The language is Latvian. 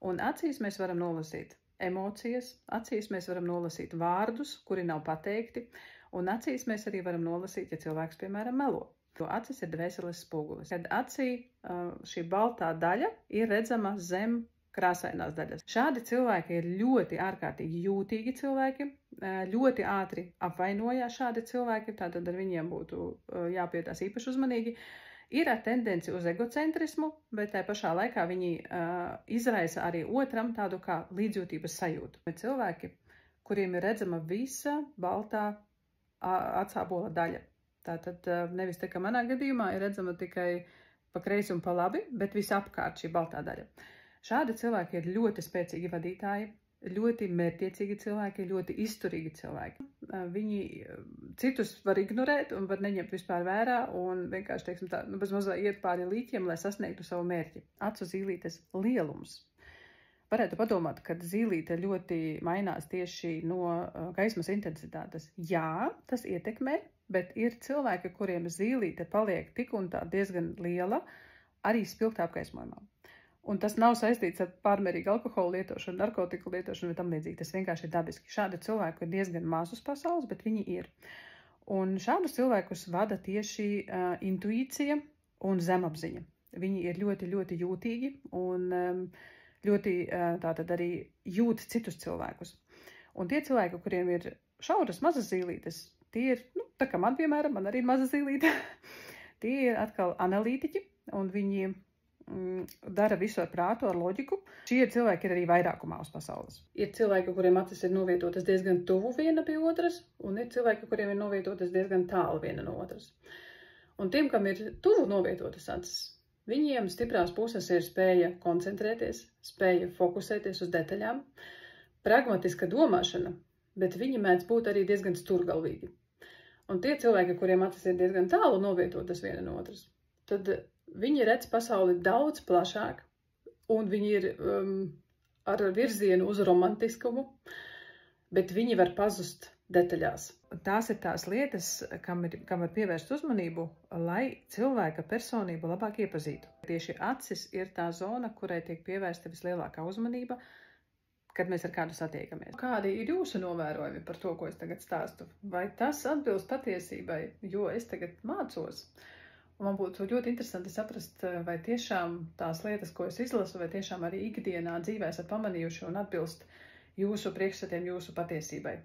Un acīs mēs varam nolasīt emocijas, acīs mēs varam nolasīt vārdus, kuri nav pateikti, un acīs mēs arī varam nolasīt, ja cilvēks, piemēram, melo. Jo acis ir dvēseles spogulis. Kad acī šī baltā daļa ir redzama zem krāsainās daļas. Šādi cilvēki ir ļoti ārkārtīgi jūtīgi cilvēki, ļoti ātri apvainojās šādi cilvēki, tātad ar viņiem būtu jāpietās īpaši uzmanīgi. Ir ar tendenci uz egocentrismu, bet tā pašā laikā viņi izraisa arī otram tādu kā līdzjūtības sajūtu. Bet cilvēki, kuriem ir redzama visa baltā atsābola daļa. Tātad nevis tā kā manā gadījumā ir redzama tikai pa kreisi un pa labi, bet visapkārt šī baltā daļa. Šādi cilvēki ir ļoti spēcīgi vadītāji, ļoti mērķiecīgi cilvēki, ļoti izturīgi cilvēki. Viņi citus var ignorēt un var neņemt vispār vērā un vienkārši, teiksim tā, bez mazā iet pāri līķiem, lai sasniegtu savu mērķi. Acu zīlītes lielums. Varētu padomāt, ka zīlīte ļoti mainās tieši no gaismas intensitātes. Jā, tas ietekmē, bet ir cilvēki, kuriem zīlīte paliek tik un tā diezgan liela, arī spilgtā apgaismojumā. Un tas nav saistīts ar pārmērīgu alkoholu lietošanu, narkotiku lietošanu vai tam līdzīgi. Tas vienkārši ir dabiski. Šādi cilvēki ir diezgan maz uz pasaules, bet viņi ir. Un šādus cilvēkus vada tieši intuīcija un zemapziņa. Viņi ir ļoti, ļoti jūtīgi un ļoti tātad arī jūt citus cilvēkus. Un tie cilvēki, kuriem ir šauras mazas zīlītes, tie ir, tā kā man, piemēram, man arī ir maza zīlīte, tie ir atkal analītiķi un viņi dara visu ar prātu, ar loģiku. Šie cilvēki ir arī vairākumā uz pasaules. Ir cilvēki, kuriem acis ir novietotas diezgan tuvu viena pie otras, un ir cilvēki, kuriem ir novietotas diezgan tālu viena no otras. Un tiem, kam ir tuvu novietotas acis, viņiem stiprās puses ir spēja koncentrēties, spēja fokusēties uz detaļām, pragmatiska domāšana, bet viņi mēdz būt arī diezgan sturgalvīgi. Un tie cilvēki, kuriem acis ir diezgan tālu novietotas viena no otras, tad viņi redz pasauli daudz plašāk, un viņi ir ar virzienu uz romantiskumu, bet viņi var pazust detaļās. Tās ir tās lietas, kam var pievērst uzmanību, lai cilvēka personību labāk iepazītu. Tieši acis ir tā zona, kurai tiek pievērsta vislielākā uzmanība, kad mēs ar kādu satiekamies. Kādi ir jūsu novērojumi par to, ko es tagad stāstu? Vai tas atbilst patiesībai, jo es tagad mācos? Un man būtu ļoti interesanti saprast, vai tiešām tās lietas, ko es izlasu, vai tiešām arī ikdienā dzīvē esat pamanījuši un atbilst jūsu priekšstatiem, jūsu patiesībai.